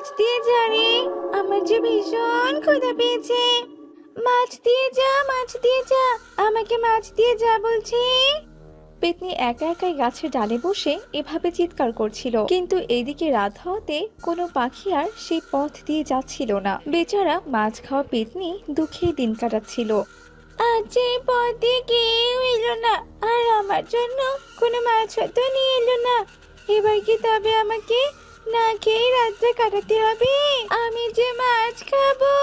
মাছ দিয়ে যা রে, আমার যে ভীষণ ক্ষুধা পেয়েছে। মাছ দিয়ে যা, মাছ দিয়ে যা, আমাকে মাছ দিয়ে যা বলছি। পেতনি একা একাই গাছের ডালে বসে এভাবে চিৎকার করছিল, কিন্তু এইদিকে রাত হওয়াতে কোনো পাখি আর সেই পথ দিয়ে যাচ্ছিল না। বেচারা মাছ খাওয়া পেতনি দুঃখে দিন কাটাচ্ছিল। আজ এই পথে কেউ এলো না, আর আমার জন্য কোনো মাছ তো নিয়ে এলো না। এবার কি তবে আমাকে না খেয়ে রাতটা কাটাতে হবে? আমি যে মাছ খাবো।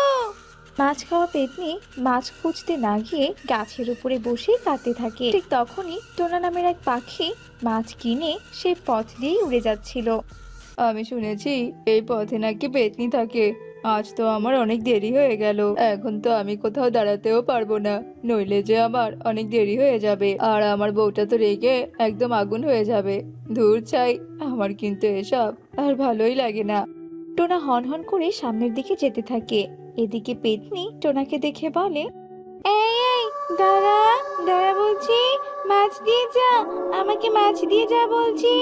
মাছ খাওয়া পেতনি মাছ খুঁজতে না গিয়ে গাছের উপরে বসে কাঁদতে থাকে। ঠিক তখনই টোনা নামের এক পাখি মাছ কিনে সেই পথ দিয়েই উড়ে যাচ্ছিল। আমি শুনেছি এই পথে নাকি পেতনি থাকে। আজ তো আমার অনেক দেরি হয়ে গেল, এখন তো আমি কোথাও দাঁড়াতেও পারবো না, নইলে যে আমার অনেক দেরি হয়ে যাবে, আর আমার বউটা তো রেগে একদম আগুন হয়ে যাবে। ধুর চাই, আমার কিন্তু এসব আর ভালোই লাগে না। টোনা হন হন করে সামনের দিকে যেতে থাকে। এদিকে পেতনি টোনাকে দেখে বলে, এই এই দাঁড়া, দাঁড়া বলছি, মাছ দিয়ে যা, আমাকে মাছ দিয়ে যা বলছি।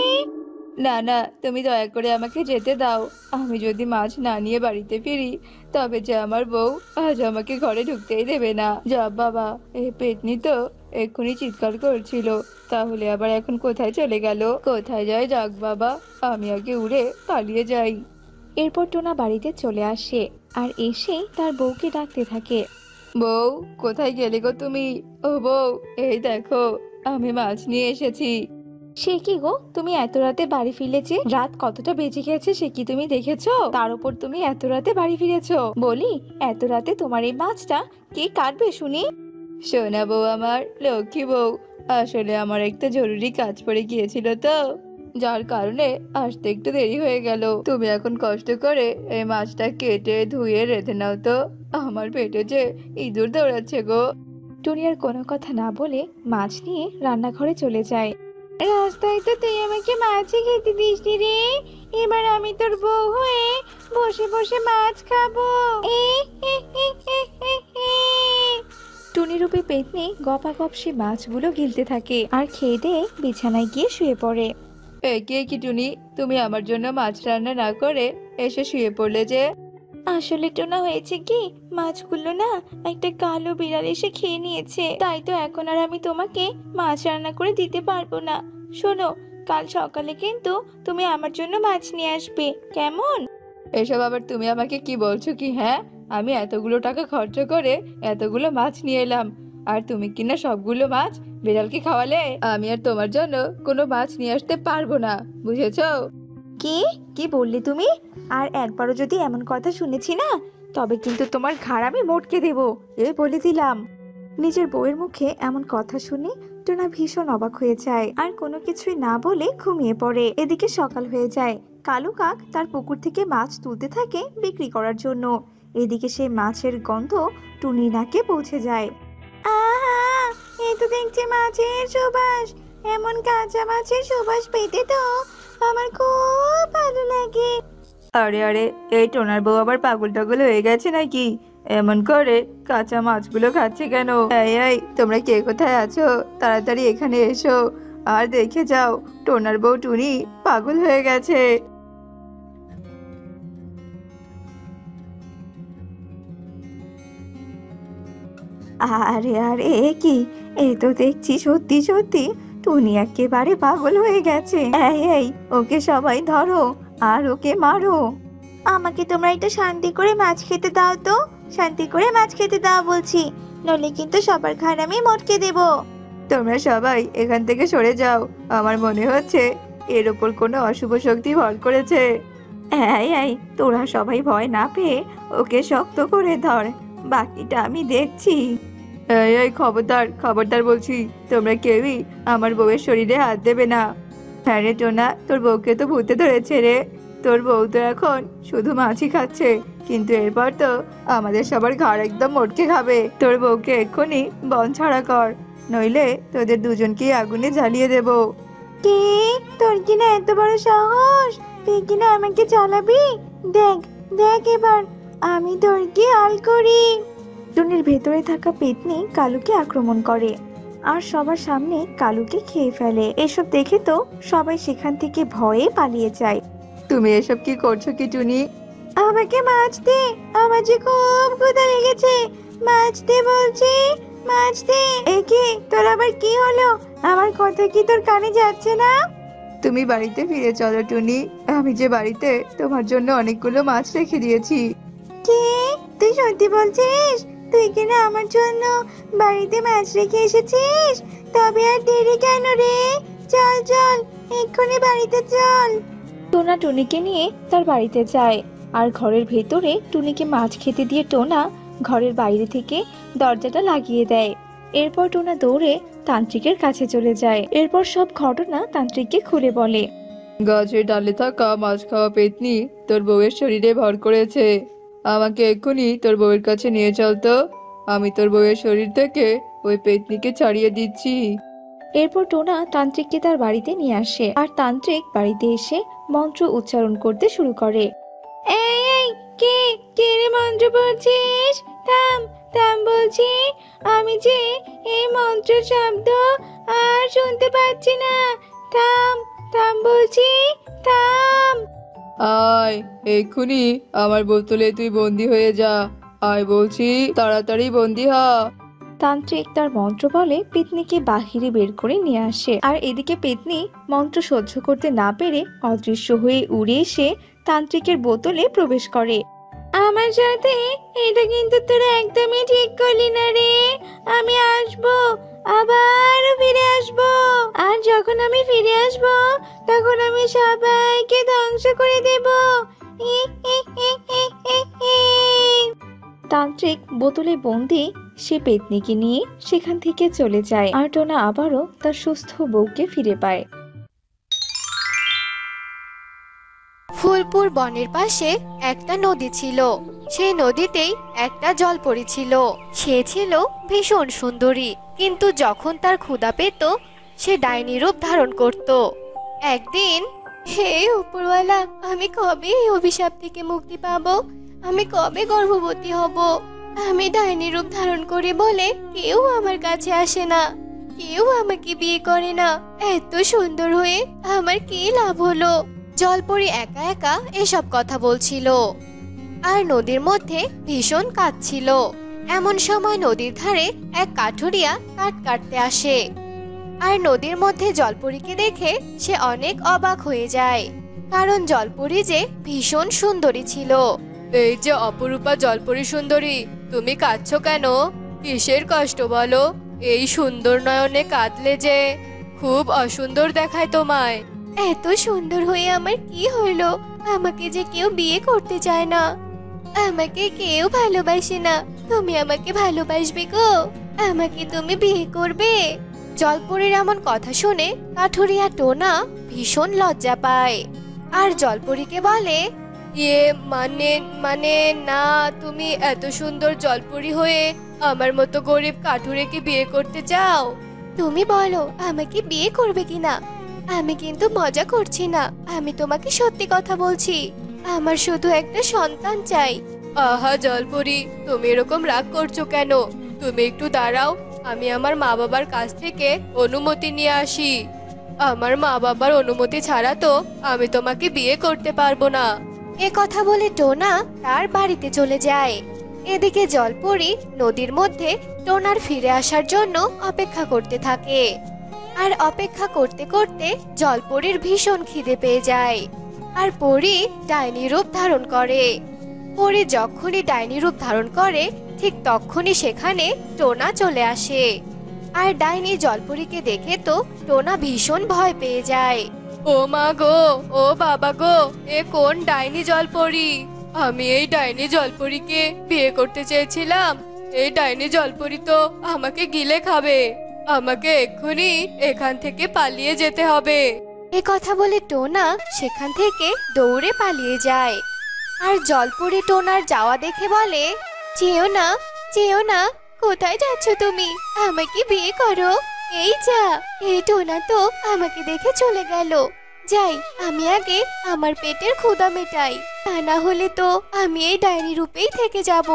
না না, তুমি দয়া করে আমাকে যেতে দাও। আমি যদি মাছ না নিয়ে বাড়িতে ফিরি, তবে যে আমার বউ আজ আমাকে ঘরে ঢুকতেই দেবে না। যা বাবা, এই পেতনি তো এক্ষুনি চিৎকার করছিল, তাহলে আবার এখন কোথায় চলে গেল? কোথায় যায় যাক বাবা, আমি আগে উড়ে পালিয়ে যাই। এরপর টোনা বাড়িতে চলে আসে আর এসে তার বউকে ডাকতে থাকে। বউ, কোথায় গেলে গো তুমি? ও বউ, এই দেখো আমি মাছ নিয়ে এসেছি। সে কি গো, তুমি এত রাতে বাড়ি ফিরলে যে? রাত কতটা বেজে গেছে সে কি তুমি দেখেছো? তার উপর তুমি এত রাতে বাড়ি ফিরেছো। বলি, এত রাতে তোমার এই মাছটা কে কাটবে শুনি? সোনা বউ আমার, লক্ষ্মী বউ, আসলে আমার একটা জরুরি কাজ পড়ে গিয়েছিল তো, যার কারণে আসতে একটু দেরি হয়ে গেল। তুমি এখন কষ্ট করে এই মাছটা কেটে ধুয়ে রেঁধে নাও তো, আমার পেটে যে ইঁদুর দৌড়াচ্ছে গো। টুনি আর কোনো কথা না বলে মাছ নিয়ে রান্নাঘরে চলে যায়। রাস্তায় তো তুই আমাকে মাছই খেতে দিসনি রে, এবার আমি তোর বউ হয়ে বসে বসে মাছ খাবো। টুনি রূপী পেতনি গপাগপ সে মাছগুলো গিলতে থাকে আর খেয়ে দিয়ে বিছানায় গিয়ে শুয়ে পড়ে। কে কি টুনি, তুমি আমার জন্য মাছ রান্না না করে এসে শুয়ে পড়লে যে? আসলে টোনা হয়েছে কি, মাছগুলো না একটা কালো বিড়াল এসে খেয়ে নিয়েছে, তাই তো এখন আর আমি তোমাকে মাছ রান্না করে দিতে পারবো না। শোনো, কাল সকালে কিন্তু তুমি আমার জন্য মাছ নিয়ে আসবে, কেমন? এসব আবার তুমি আমাকে কি বলছো কি? হ্যাঁ, আমি এতগুলো টাকা খরচ করে এতগুলো মাছ নিয়ে এলাম, আর তুমি কিনা সবগুলো মাছ বিড়ালকে খাওয়ালে? আমি আর তোমার জন্য কোনো মাছ নিয়ে আসতে পারবো না, বুঝেছো? কি কি বললে তুমি? আর একবারও যদি এমন কথা শুনেছি না, তবে কিন্তু তোমার ঘাড় আমি মটকে দেব, এই বলে দিলাম। নিজের বউয়ের মুখে এমন কথা শুনে টোনা ভীষণ অবাক হয়ে যায় আর কোনো কিছুই না বলে ঘুমিয়ে পড়ে। এদিকে সকাল হয়ে যায়। কালু কাক তার পুকুর থেকে মাছ তুলতে থাকে বিক্রি করার জন্য। এদিকে সেই মাছের গন্ধ টুনির নাকে পৌঁছে যায়। আহা, এই তো দেখছি মাছের সুবাস। এমন কাঁচা মাছের সুবাস পেতে তো আমার খুব ভালো লাগে। আরে আরে, এই টোনার বউ আবার পাগল টাগল হয়ে গেছে নাকি? এমন করে কাঁচা মাছগুলো খাচ্ছে কেন? এই এই, তোমরা কে কোথায় আছো? তাড়াতাড়ি এখানে এসো আর দেখে যাও, টোনার বউ টুনি পাগল হয়ে গেছে। আরে আরে, এ কি? এই তো দেখছি সত্যি সত্যি টুনি একেবারে পাগল হয়ে গেছে। এই এই, ওকে সবাই ধরো আর ওকে মারো। আমাকে তোমরা একটু শান্তি করে মাছ খেতে দাও তো, শান্তি করে মাছ খেতে দাও বলছি, নইলে কিন্তু সবার ঘাড় আমি মটকে দেব। তোমরা সবাই এখান থেকে সরে যাও, আমার মনে হচ্ছে এর ওপর কোনো অশুভ শক্তি ভর করেছে। এই এই, তোরা সবাই ভয় না পেয়ে ওকে শক্ত করে ধর, বাকিটা আমি দেখছি। এই এই, খবরদার খবরদার বলছি, তোমরা কেউই আমার বউয়ের শরীরে হাত দেবে না। হ্যাঁ রে টোনা, তোর বউকে তো ভূতে ধরেছে রে। তোর বউ তো এখন শুধু মাছই খাচ্ছে, কিন্তু এরপর তো আমাদের সবার ঘাড় একদম মটকে খাবে। তোর বউকে এক্ষুনি বন ছাড়া কর, নইলে তোদের দুজনকেই আগুনে জ্বালিয়ে দেব। কি? তোর কিনা এত বড় সাহস, তুই কিনা আমাকে জ্বালাবি? দেখ দেখ এবার আমি তোর কি হাল করি। টুনির ভেতরে থাকা পেতনি কালুকে আক্রমণ করে আর সবার সামনে কালুকে খেয়ে ফেলে। এসব দেখে তো সবাই সেখান থেকে ভয়ে পালিয়ে যায়। তুমি এসব কি করছো কি টুনি? আমাকে মাছ দে, আমার যে খুব ক্ষুধা লেগেছে। মাছ দে বলছি, মাছ দে। একে তোর আবার কি হলো? আমার কথা কি তোর কানে যাচ্ছে না? তুমি বাড়িতে ফিরে চলো টুনি, আমি যে বাড়িতে তোমার জন্য অনেকগুলো মাছ রেখে দিয়েছি। কি? তুই সত্যি বলছিস? তুই কিনা আমার জন্য বাড়িতে মাছ রেখে এসেছিস? তবে আর দেরি কেন রে? চল চল, এক্ষুনি বাড়িতে চল। টোনা টুনিকে নিয়ে তার বাড়িতে যায় আর ঘরের ভেতরে টুনিকে মাছ খেতে দিয়ে টোনা ঘরের বাইরে থেকে দরজাটা লাগিয়ে দেয়। এরপর টোনা দৌড়ে তান্ত্রিকের কাছে চলে যায়। এরপর সব ঘটনা তান্ত্রিককে খুলে বলে। গাছের ডালে থাকা মাছ খাওয়া পেতনি তোর বউয়ের শরীরে ভর করেছে। আমাকে এক্ষুনি তোর বউয়ের কাছে নিয়ে চল তো, আমি তোর বউয়ের শরীর থেকে ওই পেতনিকে ছাড়িয়ে দিচ্ছি। এরপর টোনা তান্ত্রিককে তার বাড়িতে নিয়ে আসে আর তান্ত্রিক বাড়িতে এসে মন্ত্র উচ্চারণ করতে শুরু করে। এই এই, কে কে রে মন্ত্র পড়ছিস? থাম থাম বলছি, আমি যে এই মন্ত্র শব্দ আর শুনতে পাচ্ছি না। থাম থাম বলছি, থাম। আয় এক্ষুনি আমার বোতলে তুই বন্দি হয়ে যা। আয় বলছি, তাড়াতাড়ি বন্দি হ। তান্ত্রিক তার মন্ত্র বলে পেতনিকে বাহিরে বের করে নিয়ে আসে আর এদিকে পেতনি মন্ত্র সহ্য করতে না পেরে অদৃশ্য হয়ে উড়ে এসে তান্ত্রিকের বোতলে প্রবেশ করে। আমার সাথে এটা কিন্তু তোরা একদমই ঠিক করলি না রে। আমি আসবো, আবারও ফিরে আসবো। আর যখন আমি ফিরে আসবো তখন আমি সবাইকে ধ্বংস করে দেব। তান্ত্রিক বোতলে বন্দি সে পেতনিকে নিয়ে সেখান থেকে চলে যায় আর টোনা আবারও তার সুস্থ বউকে ফিরে পায়। ফুলপুর বনের পাশে একটা নদী ছিল। সেই নদীতেই একটা জলপরী ছিল। সে ছিল ভীষণ সুন্দরী, কিন্তু যখন তার ক্ষুধা পেত সে ডাইনি রূপ ধারণ করত। একদিন, হে উপরওয়ালা, আমি কবে এই অভিশাপ থেকে মুক্তি পাবো? আমি কবে গর্ভবতী হব? আমি ডাইনি রূপ ধারণ করে বলে কেউ আমার কাছে আসে না, কেউ আমাকে বিয়ে করে না। এত সুন্দর হয়ে আমার কি লাভ হলো? জলপরী একা একা এসব কথা বলছিল আর নদীর মধ্যে ভীষণ কাঁদছিল। এমন সময় নদীর ধারে এক কাঠুরিয়া কাঠ কাটতে আসে আর নদীর মধ্যে জলপরীকে দেখে সে অনেক অবাক হয়ে যায়, কারণ জলপরী যে ভীষণ সুন্দরী ছিল। এই যে অপরূপা জলপরী সুন্দরী, তুমি কাঁদছো কেন? কিসের কষ্ট বলো? এই সুন্দর নয়নে কাঁদলে যে খুব অসুন্দর দেখায় তোমায়। এত সুন্দর হয়ে আমার কি হলো? আমাকে যে কেউ বিয়ে করতে চায় না, আমাকে কেউ ভালোবাসে না। তুমি আমাকে ভালোবাসবে গো? আমাকে তুমি বিয়ে করবে? জলপরীর এমন কথা শুনে কাঠুরিয়া টোনা ভীষণ লজ্জা পায় আর জলপরীকে বলে, মানে মানে না, তুমি এত সুন্দর জলপরী হয়ে আমার মতো গরিব কাঠুরেকে বিয়ে করতে চাও? তুমি বলো আমাকে বিয়ে করবে কিনা? আমি কিন্তু মজা করছি না, আমি তোমাকে সত্যি কথা বলছি। আমার শুধু একটা সন্তান চাই। আহা জলপরী, তুমি এরকম রাগ করছো কেন? তুমি একটু দাঁড়াও, আমি আমার মা বাবার কাছ থেকে অনুমতি নিয়ে আসি। আমার মা বাবার অনুমতি ছাড়া তো আমি তোমাকে বিয়ে করতে পারবো না। এ কথা বলে টোনা তার বাড়িতে চলে যায়। এদিকে জলপরী নদীর মধ্যে টোনার ফিরে আসার জন্য অপেক্ষা করতে থাকে আর অপেক্ষা করতে করতে জলপরীর ভীষণ খিদে পেয়ে যায় আর পরী ডাইনি রূপ ধারণ করে। পরী যখনই ডাইনি রূপ ধারণ করে ঠিক তখনই সেখানে টোনা চলে আসে আর ডাইনি জলপরীকে দেখে তো টোনা ভীষণ ভয় পেয়ে যায়। ও মা গো, ও বাবা গো, এ কোন ডাইনি জলপরী? আমি এই ডাইনি জলপরীকে বিয়ে করতে চেয়েছিলাম। এই ডাইনি জলপরী তো আমাকে গিলে খাবে। আমাকে এক্ষুনি এখান থেকে পালিয়ে যেতে হবে। এ কথা বলে টোনা সেখান থেকে দৌড়ে পালিয়ে যায় আর জলপরী টোনার যাওয়া দেখে বলে, যেও না, যেও না, কোথায় যাচ্ছ তুমি? আমাকে বিয়ে করো। এই যা, এই টোনা তো আমাকে দেখে চলে গেল। যাই, আমি আগে আমার পেটের ক্ষুধা মেটাই, তা না হলে তো আমি এই ডাইনি রূপেই থেকে যাব।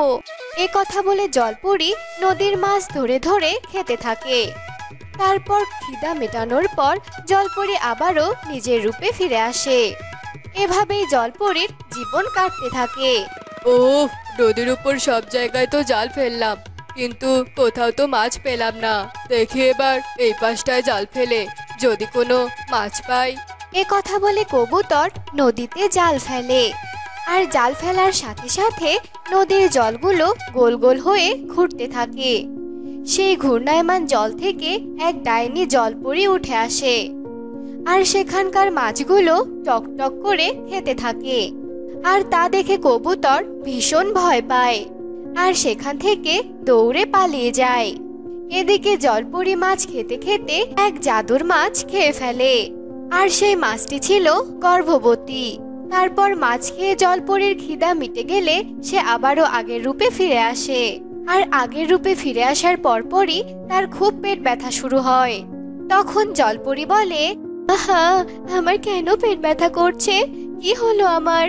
এ কথা বলে জলপরী নদীর মাছ ধরে ধরে খেতে থাকে। তারপর খিদা মেটানোর পর জলপরী আবারও নিজের রূপে ফিরে আসে এভাবেই জলপরীর জীবন কাটতে থাকে। ওহ, নদীর উপর সব জায়গায় তো জাল ফেললাম, কিন্তু কোথাও তো মাছ পেলাম না। দেখি এবার এই পাশটায় জাল ফেলে যদি কোনো মাছ পাই। এ কথা বলে কবুতর নদীতে জাল ফেলে। আর জাল ফেলার সাথে সাথে নদীর জলগুলো গোল গোল হয়ে ঘুরতে থাকে। সেই ঘূর্ণায়মান জল থেকে এক ডাইনি জলপরী উঠে আসে। আর সেখানকার মাছগুলো টকটক করে খেতে থাকে। আর তা দেখে কবুতর ভীষণ ভয় পায় আর সেখান থেকে দৌড়ে পালিয়ে যায়। এদিকে জলপরী মাছ খেতে খেতে এক জাদুর মাছ খেয়ে ফেলে। আর সেই মাছটি ছিল গর্ভবতী। তারপর মাছ খেয়ে জলপরীর খিদা মিটে গেলে সে আবারও আগের রূপে ফিরে আসে। আর আগের রূপে ফিরে আসার পরপরই তার খুব পেট ব্যথা শুরু হয়। তখন জলপরী বলে, আহা, আমার কেন পেট ব্যথা করছে? কি হলো আমার?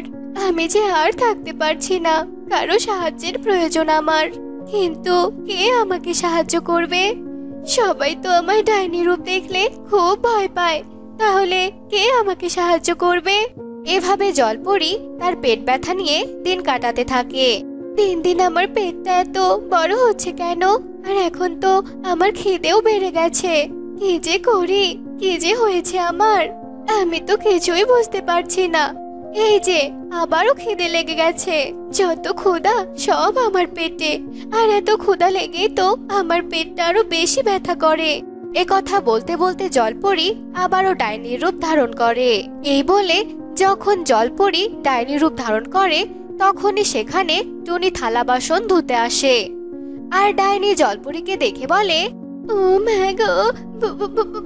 আমি যে আর থাকতে পারছি না, কারো সাহায্যের প্রয়োজন আমার। কিন্তু কে আমাকে সাহায্য করবে? সবাই তো আমার ডাইনি রূপ দেখলে খুব ভয় পায়। তাহলে কে আমাকে সাহায্য করবে? এভাবে জলপরী তার পেট ব্যথা নিয়ে দিন কাটাতে থাকে। দিন দিন আমার পেটটা এত বড় হচ্ছে কেন? আর এখন তো আমার খিদেও বেড়ে গেছে। কি যে করি, কি যে হয়েছে আমার, আমি তো কিছুই বুঝতে পারছি না। এই যে আবারও খিদে লেগে গেছে। যত ক্ষুধা সব আমার পেটে। আর এত ক্ষুধা লেগেই তো আমার পেটটা আরো বেশি ব্যথা করে। এ কথা বলতে বলতে জলপরী আবারও ডাইনির রূপ ধারণ করে। এই বলে যখন জলপরী ডাইনি রূপ ধারণ করে তখনই সেখানে টুনি থালা বাসন ধুতে আসে। আর ডাইনি জলপরীকে দেখে বলে, ও মা গো,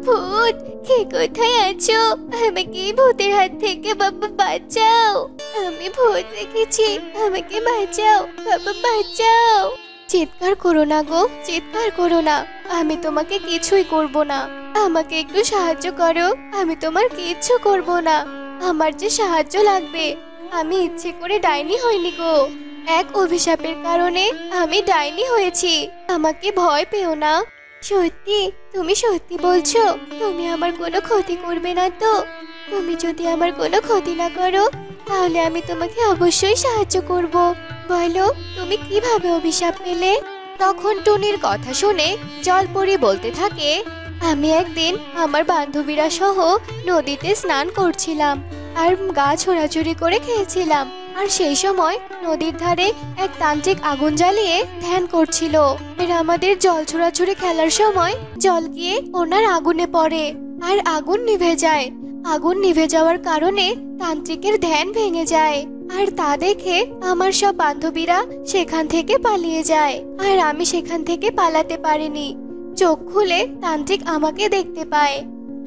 ভূত, কে কোথায় আছো? আমাকে ভূতের হাত থেকে বাবা বাঁচাও। আমি ভূত দেখেছি, আমাকে বাঁচাও, বাবা বাঁচাও। চিৎকার করো না গো, চিৎকার করো না। আমি তোমাকে কিছুই করব না। আমাকে একটু সাহায্য করো, আমি তোমার কিচ্ছু করব না। আমার যে সাহায্য লাগবে। আমি ইচ্ছে করে ডাইনি হইনি গো। এক অভিশাপের কারণে আমি ডাইনি হয়েছি। আমাকে ভয় পেও না। সত্যি? তুমি সত্যি বলছো? তুমি আমার কোনো ক্ষতি করবে না তো? তুমি যদি আমার কোনো ক্ষতি না করো তাহলে আমি তোমাকে অবশ্যই সাহায্য করব। বলো, তুমি কিভাবে অভিশাপ পেলে? তখন টুনির কথা শুনে জলপরী বলতে থাকে, আমি একদিন আমার বান্ধবীরা সহ নদীতে স্নান করছিলাম আর গা ছোড়াছুড়ি করে খেয়েছিলাম। আর সেই সময় নদীর ধারে এক তান্ত্রিক আগুন জ্বালিয়ে ধ্যান করছিল। এর আমাদের জল ছোড়াছুড়ি খেলার সময় জল গিয়ে ওনার আগুনে পড়ে আর আগুন নিভে যায়। আগুন নিভে যাওয়ার কারণে তান্ত্রিকের ধ্যান ভেঙে যায়। আর তা দেখে আমার সব বান্ধবীরা সেখান থেকে পালিয়ে যায়। আর আমি সেখান থেকে পালাতে পারিনি। চোখ খুলে তান্ত্রিক আমাকে দেখতে পায়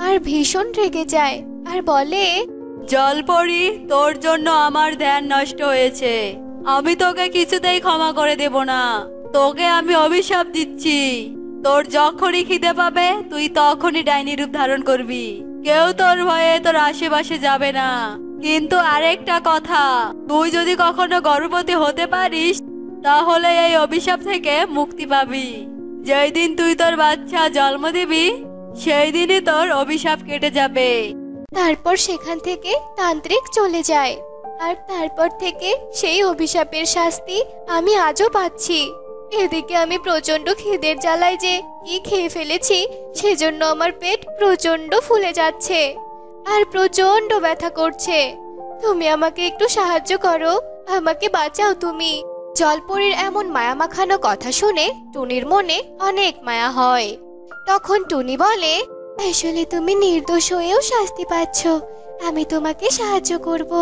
আর ভীষণ রেগে যায় আর বলে, জলপরি, তোর জন্য আমার ধ্যান নষ্ট হয়েছে। আমি তোকে কিছুতেই ক্ষমা করে দেব না। তোকে আমি অভিশাপ দিচ্ছি। তোর যখনই খিদে পাবে তুই তখনই ডাইনি রূপ ধারণ করবি। কেউ তোর ভয়ে তোর আশেপাশে যাবে না। কিন্তু আরেকটা কথা, তুই যদি কখনো গর্ভবতী হতে পারিস তাহলে এই অভিশাপ থেকে মুক্তি পাবি। যেই দিন তুই তোর বাচ্চা জন্ম দিবি সেই দিনই তোর অভিশাপ কেটে যাবে। তারপর সেখান থেকে তান্ত্রিক চলে যায়। আর তারপর থেকে সেই অভিশাপের শাস্তি আমি আজও পাচ্ছি। এদিকে আমি প্রচন্ড খিদের জ্বালায় যে কি খেয়ে ফেলেছি সেজন্য আমার পেট প্রচন্ড ফুলে যাচ্ছে আর প্রচন্ড ব্যথা করছে। তুমি আমাকে একটু সাহায্য করো, আমাকে বাঁচাও তুমি। জলপরীর এমন মায়া মাখানো কথা শুনে টুনির মনে অনেক মায়া হয়। তখন টুনি বলে, আসলে তুমি নির্দোষ হয়েও শাস্তি পাচ্ছ। আমি তোমাকে সাহায্য করব।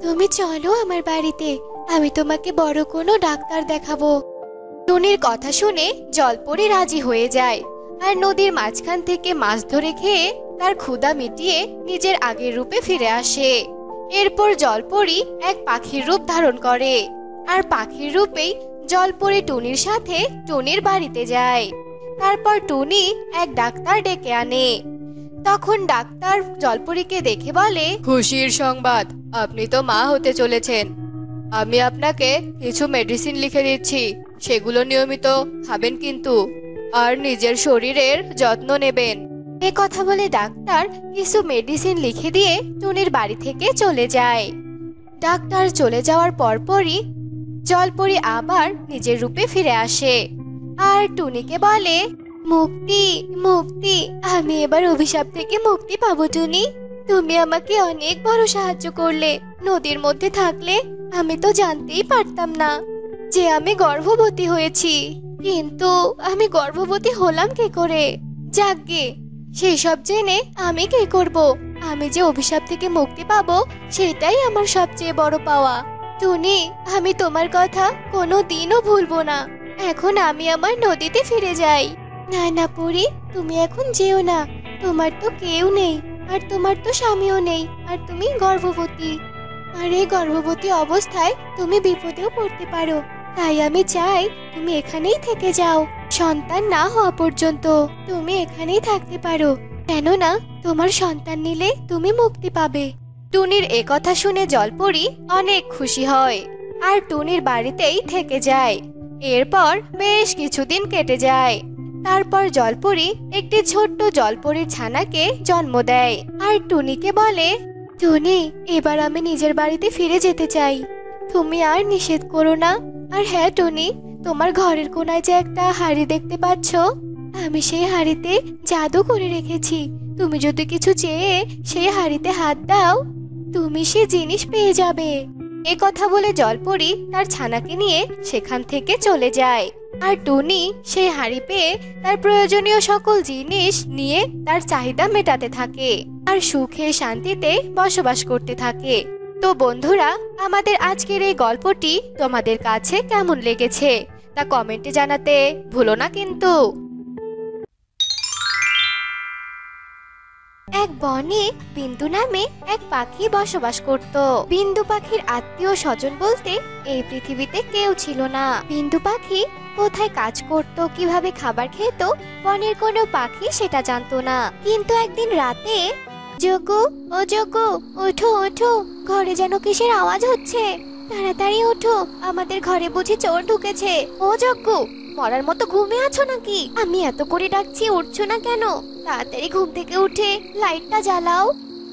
তুমি চলো আমার বাড়িতে, আমি তোমাকে বড় কোনো ডাক্তার দেখাবো। টুনির কথা শুনে জলপরী রাজি হয়ে যায় আর নদীর মাঝখান থেকে মাছ ধরে খেয়ে তার ক্ষুধা মিটিয়ে নিজের আগের রূপে ফিরে আসে। এরপর জলপরী এক পাখির রূপ ধারণ করে আর পাখির রূপেই জলপরী টুনির সাথে টুনির বাড়িতে যায়। তারপর টুনি এক ডাক্তার ডেকে আনে। তখন ডাক্তার জলপরীকে দেখে বলে, খুশির সংবাদ, আপনি তো মা হতে চলেছেন। আমি আপনাকে কিছু মেডিসিন লিখে দিচ্ছি, সেগুলো নিয়মিত খাবেন কিন্তু। আর নিজের শরীরের যত্ন নেবেন। এ কথা বলে ডাক্তার কিছু মেডিসিন লিখে দিয়ে টুনির বাড়ি থেকে চলে যায়। ডাক্তার চলে যাওয়ার পরপরই জলপরি আবার নিজের রূপে ফিরে আসে আর টুনিকে বলে, মুক্তি মুক্তি, আমি এবার অভিশাপ থেকে মুক্তি পাবো টুনি। তুমি আমাকে অনেক বড় সাহায্য করলে। নদীর মধ্যে থাকলে আমি তো জানতেই পারতাম না যে আমি গর্ভবতী হয়েছি। কিন্তু আমি গর্ভবতী হলাম কি করে? যাকগে, সেই সব জেনে আমি কি করব? আমি যে অভিশাপ থেকে মুক্তি পাবো সেটাই আমার সবচেয়ে বড় পাওয়া। টুনি, আমি তোমার কথা কোনো দিনও ভুলবো না। এখন আমি আমার নদীতে ফিরে যাই। না না পরি, তুমি এখন যেও না। তোমার তো কেউ নেই, আর তোমার তো স্বামীও নেই, আর তুমি গর্ভবতী। আর এই গর্ভবতী অবস্থায় তুমি বিপদেও পড়তে পারো। তাই আমি চাই তুমি এখানেই থেকে যাও। সন্তান না হওয়া পর্যন্ত তুমি এখানেই থাকতে পারো, কেননা তোমার সন্তান নিলে তুমি মুক্তি পাবে। টুনির এ কথা শুনে জলপরি অনেক খুশি হয় আর টুনির বাড়িতেই থেকে যায়। এরপর বেশ কিছুদিন কেটে যায়। তারপর জলপরি একটি ছোট্ট জলপরির ছানাকে জন্ম দেয় আর টুনিকে বলে, টুনি, এবার আমি নিজের বাড়িতে ফিরে যেতে চাই। তুমি আর নিষেধ করো না। আর হ্যাঁ টুনি, তোমার ঘরের কোনায় যে একটা হাড়ি দেখতে পাচ্ছ, আমি সেই হাড়িতে জাদু করে রেখেছি। তুমি যদি কিছু চেয়ে সেই হাড়িতে হাত দাও, তুমি সে জিনিস পেয়ে যাবে। এ কথা বলে জলপরি তার ছানাকে নিয়ে সেখান থেকে চলে যায় আর টুনি সেই হাড়ি পেয়ে তার প্রয়োজনীয় সকল জিনিস নিয়ে তার চাহিদা মেটাতে থাকে আর সুখে শান্তিতে বসবাস করতে থাকে। তো বন্ধুরা, আমাদের আজকের এই গল্পটি তোমাদের কাছে কেমন লেগেছে তা কমেন্টে জানাতে ভুলো না কিন্তু। এক বনে বিন্দু নামে এক পাখি বসবাস করত। বিন্দু পাখির আত্মীয় স্বজন বলতে এই পৃথিবীতে কেউ ছিল না। বিন্দু পাখি কোথায় কাজ করত, কিভাবে খাবার খেত, বনের কোনো পাখি সেটা জানতো না। কিন্তু একদিন রাতে, যোগু, ও যোগু, ওঠো ওঠো, ঘরে যেন কিসের আওয়াজ হচ্ছে, তাড়াতাড়ি ওঠো, আমাদের ঘরে বুঝি চোর ঢুকেছে। ও যোগু, মরার মতো ঘুমিয়ে আছো নাকি? আমি এত করে ডাকছি, উঠছো না কেন? তাড়াতাড়ি ঘুম থেকে উঠে লাইটটা জ্বালাও।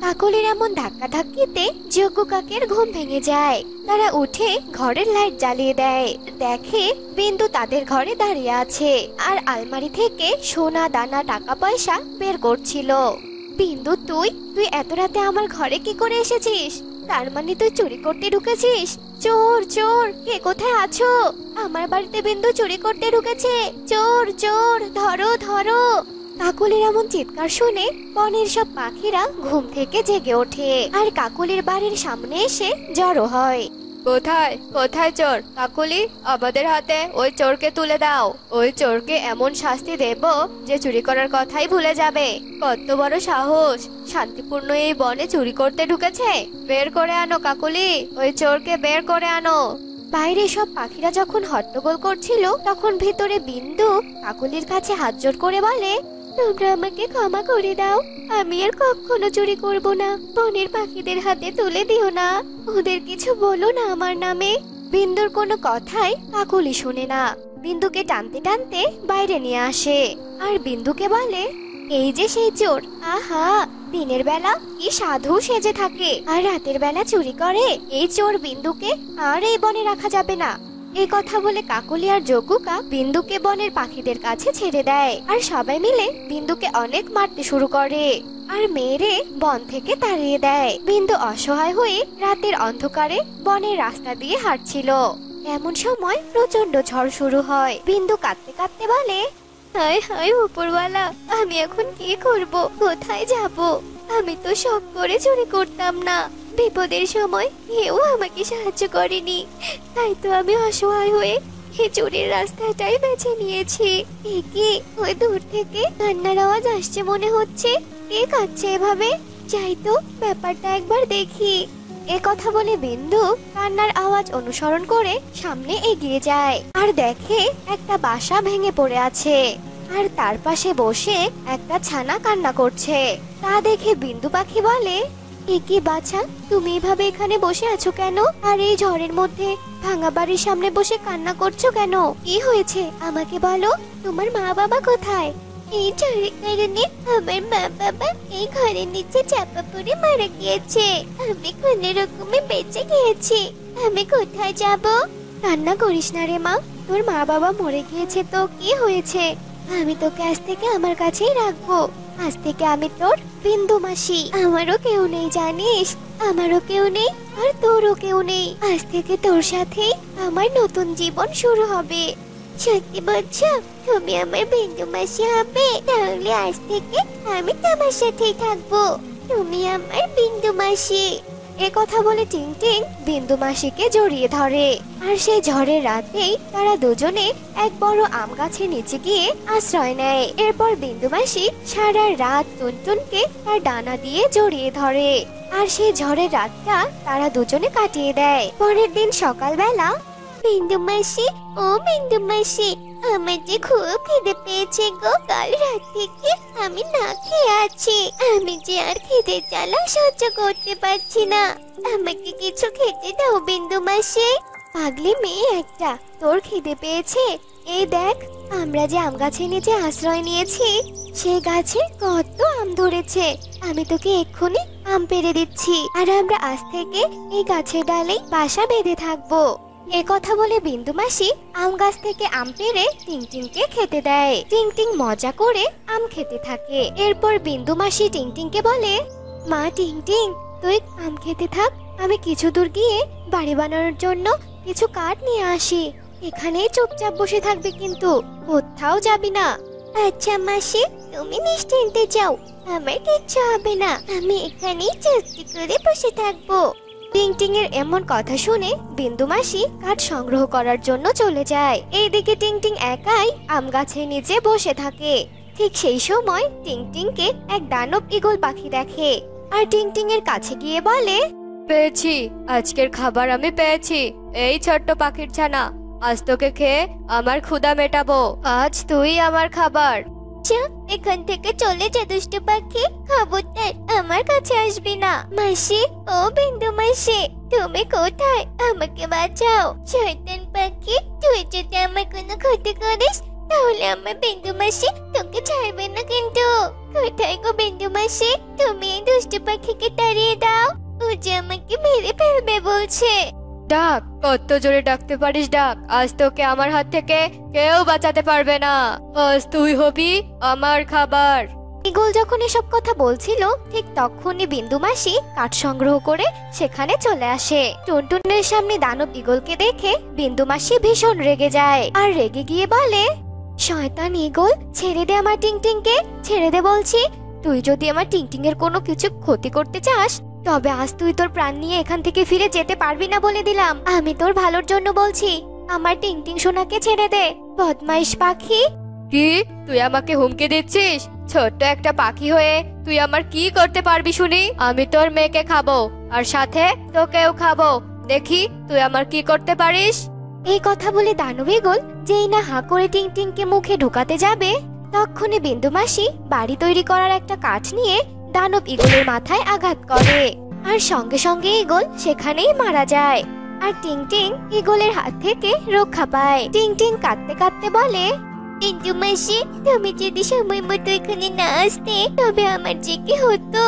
কাকলির এমন ধাক্কা ধাক্কিতে যোগ্য কাকের ঘুম ভেঙে যায়। তারা উঠে ঘরের লাইট জ্বালিয়ে দেয়। দেখে বিন্দু তাদের ঘরে দাঁড়িয়ে আছে আর আলমারি থেকে সোনা দানা টাকা পয়সা বের করছিল। বিন্দু, তুই এত রাতে আমার ঘরে কি করে এসেছিস? তার মানে তুই চুরি করতে ঢুকেছিস? চোর চোর, কে কোথায় আছো? আমার বাড়িতে বিন্দু চুরি করতে ঢুকেছে, চোর চোর, ধরো ধরো। কাকলির এমন চিৎকার শুনে বনের সব পাখিরা ঘুম থেকে জেগে ওঠে আর কাকলির বাড়ির সামনে এসে জড়ো হয়। কোথায় কোথায় চোর? কাকলি, আমাদের হাতে ওই চোরকে তুলে দাও। ওই চোরকে এমন শাস্তি দেব যে চুরি করার কথাই ভুলে যাবে। কত বড় সাহস, শান্তিপূর্ণ এই বনে চুরি করতে ঢুকেছে। বের করে আনো কাকলি, ওই চোরকে বের করে আনো। বাইরে সব পাখিরা যখন হট্টগোল করছিল, তখন ভেতরে বিন্দু কাকলির কাছে হাত জোড় করে বলে, তোমরা আমাকে ক্ষমা করে দাও, আমি আর কখনো চুরি করব না। বনের পাখিদের হাতে তুলে দিও না, ওদের কিছু বলো না আমার নামে। বিন্দুর কোনো কথাই কাকলি শুনে না। বিন্দুকে টানতে টানতে বাইরে নিয়ে আসে আর বিন্দুকে বলে, এই যে সেই চোর, আহা, দিনের বেলা কি সাধু সেজে থাকে আর রাতের বেলা চুরি করে। এই চোর বিন্দুকে আর এই বনে রাখা যাবে না। এই কথা বলে কাকলি আর যোগ্যকা বিন্দুকে বনের পাখিদের কাছে ছেড়ে দেয় আর সবাই মিলে বিন্দুকে অনেক মারতে শুরু করে আর মেরে বন থেকে তাড়িয়ে দেয়। বিন্দু অসহায় হয়ে রাতের অন্ধকারে বনের রাস্তা দিয়ে হাঁটছিল। এমন সময় প্রচন্ড ঝড় শুরু হয়। বিন্দু কাঁদতে কাঁদতে বলে, হায় হায় উপরওয়ালা, আমি এখন কি করব, কোথায় যাব? আমি তো শখ করে চুরি করতাম না, বিপদের সময় কেউ আমাকে সাহায্য করেনি, তাই তো আমি অসহায় হয়ে এই চুরির রাস্তাটাই বেছে নিয়েছি। কি ওই দূর থেকে কান্নার আওয়াজ আসছে মনে হচ্ছে, কে কাঁদছে এভাবে? যাই তো ব্যাপারটা একবার দেখি। এ কথা বলে বিন্দু কান্নার আওয়াজ অনুসরণ করে সামনে এগিয়ে যায় আর দেখে একটা বাসা ভেঙে পড়ে আছে আর তার পাশে বসে একটা ছানা কান্না করছে। তা দেখে বিন্দু পাখি বলে, কি বাছা, তুমি এভাবে এখানে বসে আছো কেন? আর এই ঝড়ের মধ্যে ভাঙা বাড়ির সামনে বসে কান্না করছো কেন? কি হয়েছে আমাকে বলো, তোমার মা বাবা কোথায়? এই ঝড়ের কারণে আমার মা বাবা এই ঘরের নিচে চাপা পড়ে মারা গিয়েছে। আমি কোনো রকমে বেঁচে গিয়েছি। আমি কোথায় যাব? কান্না করিস না রে মা, তোর মা বাবা মরে গিয়েছে তো কি হয়েছে? আমি তোকে আজ থেকে আমার কাছেই রাখবো। আজ থেকে আমি তোর বিন্দু মাসি। আমারও কেউ নেই জানিস, আমারও কেউ নেই আর তোরও কেউ নেই। আজ থেকে তোর সাথেই আমার নতুন জীবন শুরু হবে। সত্যি বলছো তুমি আমার বিন্দু মাসি হবে? তাহলে আজ থেকে আমি তোমার সাথেই থাকবো। তুমি আমার বিন্দু মাসি। এ কথা বলে টিংটিং বিন্দু মাসিকে জড়িয়ে ধরে। আর সেই ঝড়ের রাতেই তারা দুজনে এক বড় আম গাছের নিচে গিয়ে আশ্রয় নেয়। এরপর বিন্দু মাসি সারা রাত টুনটুনকে তার ডানা দিয়ে জড়িয়ে ধরে। আর সেই ঝড়ের রাতটা তারা দুজনে কাটিয়ে দেয়। পরের দিন সকালবেলা বিন্দু মাসি, ও বিন্দু মাসি, আমার যে খুব খিদে পেয়েছে গো। কাল রাত থেকে আমি না খেয়ে আছি। আমি যে আর খিদে জ্বালা সহ্য করতে পারছি না। আমাকে কিছু খেতে দাও বিন্দু মাসি। পাগলি মেয়ে একটা, তোর খিদে পেয়েছে? এই দেখ, আমরা যে আম গাছের নিচে আশ্রয় নিয়েছি সেই গাছে কত আম ধরেছে। আমি তোকে এক্ষুনি আম পেড়ে দিচ্ছি, আর আমরা আজ থেকে এই গাছের ডালেই বাসা বেঁধে থাকবো। এ কথা বলে বিন্দু মাসি আম গাছ থেকে আম পেড়ে টিংটিংকে খেতে দেয়। টিংটিং মজা করে আম খেতে থাকে। এরপর বিন্দু মাসি টিংটিংকে বলে, মা টিংটিং, তুই আম খেতে থাক, আমি কিছু দূর গিয়ে বাড়ি বানানোর জন্য কিছু কাঠ নিয়ে আসি। এখানেই চুপচাপ বসে থাকবে, কিন্তু কোথাও যাবি না। আচ্ছা মাসি, তুমি নিশ্চিন্তে যাও, আমার কিচ্ছু হবে না। আমি এখানেই চুপটি করে বসে থাকবো। টিংটিং এর এমন কথা শুনে বিন্দু মাসি কাঠ সংগ্রহ করার জন্য চলে যায়। এইদিকে টিংটিং একাই আম গাছের নিচে বসে থাকে। ঠিক সেই সময় টিংটিংকে এক দানব ঈগল পাখি দেখে, আর টিংটিং এর কাছে গিয়ে বলে, পেয়েছি, আজকের খাবার আমি পেয়েছি। এই ছোট্ট পাখির ছানা, আজ তোকে খেয়ে আমার ক্ষুধা মেটাবো। আজ তুই আমার খাবার। এখান থেকে চলে যা দুষ্টু পাখি, খবরদার আমার কাছে আসবি না। মাসি, ও বিন্দু মাসি, তুমি কোথায়? আমাকে বাঁচাও। শয়তান পাখি, তুই যদি আমার কোনো ক্ষতি করিস তাহলে আমার বিন্দু মাসি তোকে ছাড়বে না কিন্তু। কোথায় গো বিন্দু মাসি? তুমি এই দুষ্টু পাখিকে তাড়িয়ে দাও, ও যে আমাকে মেরে ফেলবে বলছে। ডাক, কত জোরে ডাকতে পারিস ডাক। আজ তোকে আমার হাত থেকে কেউ বাঁচাতে পারবে না। আজ তুই হবি আমার খাবার। ঈগল যখন এসব কথা বলছিল ঠিক তখনই বিন্দু মাসি কাঠ সংগ্রহ করে সেখানে চলে আসে। টুনটুনের সামনে দানব ঈগলকে দেখে বিন্দু মাসি ভীষণ রেগে যায়, আর রেগে গিয়ে বলে, শয়তান ঈগল, ছেড়ে দে আমার টিংটিংকে, ছেড়ে দে বলছি। তুই যদি আমার টিংটিং এর কোনো কিছু ক্ষতি করতে চাস তবে আজ তুই তোর প্রাণ নিয়ে এখান থেকে ফিরে যেতে পারবি না বলে দিলাম। আমি তোর ভালোর জন্য বলছি, আমার টিংটিং সোনাকে ছেড়ে দে, বদমাইশ পাখি। কি, তুই আমাকে হুমকি দিচ্ছিস? ছোট্ট একটা পাখি হয়ে তুই আমার কি করতে পারবি শুনি? আমি তোর মেয়েকে খাবো, আর সাথে তোকেও খাবো। দেখি তুই আমার কি করতে পারিস। এই কথা বলে দানব ঈগল যেই না হাঁ করে টিংটিংকে মুখে ঢুকাতে যাবে তখনই বিন্দু মাসি বাড়ি তৈরি করার একটা কাঠ নিয়ে দানব ঈগলের মাথায় আঘাত করে, আর সঙ্গে সঙ্গে ঈগল সেখানেই মারা যায়। আর টিংটিং ঈগলের হাত থেকে রক্ষা পায়। টিংটিং কাঁদতে কাঁদতে বলে, বিন্দু মাসি, তুমি যদি সময় মতো এখানে না আসতে তবে আমার যে কি হতো।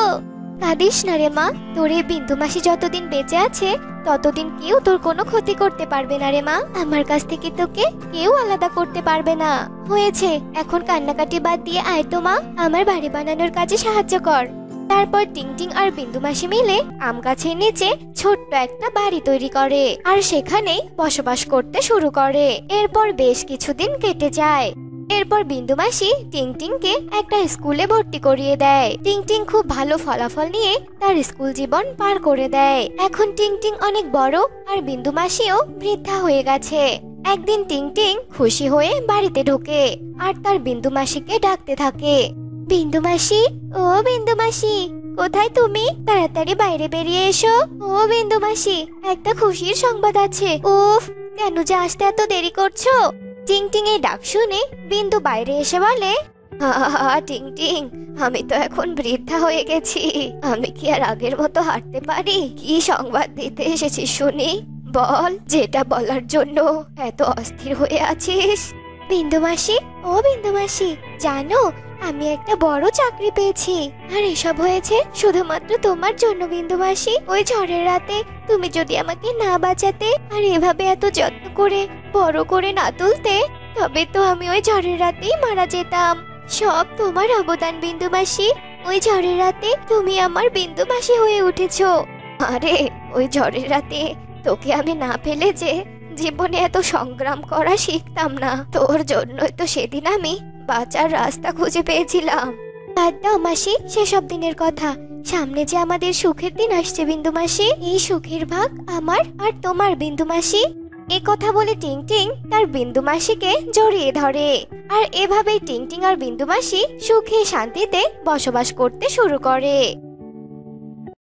কাঁদিস না রে মা, তোর এই বিন্দু মাসি যতদিন বেঁচে আছে ততদিন কেউ তোর কোনো ক্ষতি করতে পারবে না রে মা। আমার কাছ থেকে তোকে কেউ আলাদা করতে পারবে না। হয়েছে, এখন কান্নাকাটি বাদ দিয়ে আয় তো মা, আমার বাড়ি বানানোর কাজে সাহায্য কর। তারপর টিংটিং আর বিন্দু মাসি মিলে আম গাছের নিচে ছোট্ট একটা বাড়ি তৈরি করে, আর সেখানেই বসবাস করতে শুরু করে। এরপর বেশ কিছুদিন কেটে যায়। এরপর বিন্দু মাসি টিংটিংকে একটা স্কুলে ভর্তি করিয়ে দেয়। টিংটিং খুব ভালো ফলাফল নিয়ে তার স্কুল জীবন পার করে দেয়। এখন টিংটিং অনেক বড়, আর বিন্দু মাসিও বৃদ্ধা হয়ে গেছে। একদিন টিংটিং খুশি হয়ে বাড়িতে ঢোকে, আর তার বিন্দু মাসিকে ডাকতে থাকে, বিন্দু মাসি, ও বিন্দু মাসি, কোথায় তুমি? তাড়াতাড়ি বাইরে বেরিয়ে এসো। ও বিন্দু মাসি, একটা খুশির সংবাদ আছে। উফ, কেন যে আসতে এত দেরি করছো? টিংটিং এই ডাক শুনে বিন্দু বাইরে এসে বলে, টিংটিং, আমি তো এখন বৃদ্ধা হয়ে গেছি, আমি কি আর আগের মতো হাঁটতে পারি? কি সংবাদ দিতে এসেছিস শুনি? বল, যেটা বলার জন্য এত অস্থির হয়ে আছিস। বিন্দু মাসি, ও বিন্দু মাসি, জানো আমি একটা বড় চাকরি পেয়েছি। আর এসব হয়েছে শুধুমাত্র তোমার জন্য বিন্দু মাসি। ওই ঝড়ের রাতে তুমি যদি আমাকে না বাঁচাতে আর এভাবে এত যত্ন করে বড় করে না তুলতে, তবে তো আমি ওই ঝড়ের রাতেই মারা যেতাম। সব তোমার অবদান বিন্দু মাসি। ওই ঝড়ের রাতে তুমি আমার বিন্দু মাসি হয়ে উঠেছো। আরে ওই ঝড়ের রাতে তোকে আমি না পেলে যে জীবনে এত সংগ্রাম করা শিখতাম না। তোর জন্যই তো সেদিন আমি বাঁচার রাস্তা খুঁজে পেয়েছিলাম। বাদ দাও মাসি সেসব দিনের কথা। সামনে যে আমাদের সুখের দিন আসছে বিন্দু মাসি। এই সুখের ভাগ আমার আর তোমার বিন্দু মাসি। এ কথা বলে টিং টিং তার বিন্দু মাসিকে জড়িয়ে ধরে। আর এভাবেই টিং টিং আর বিন্দু মাসি সুখে শান্তিতে বসবাস করতে শুরু করে।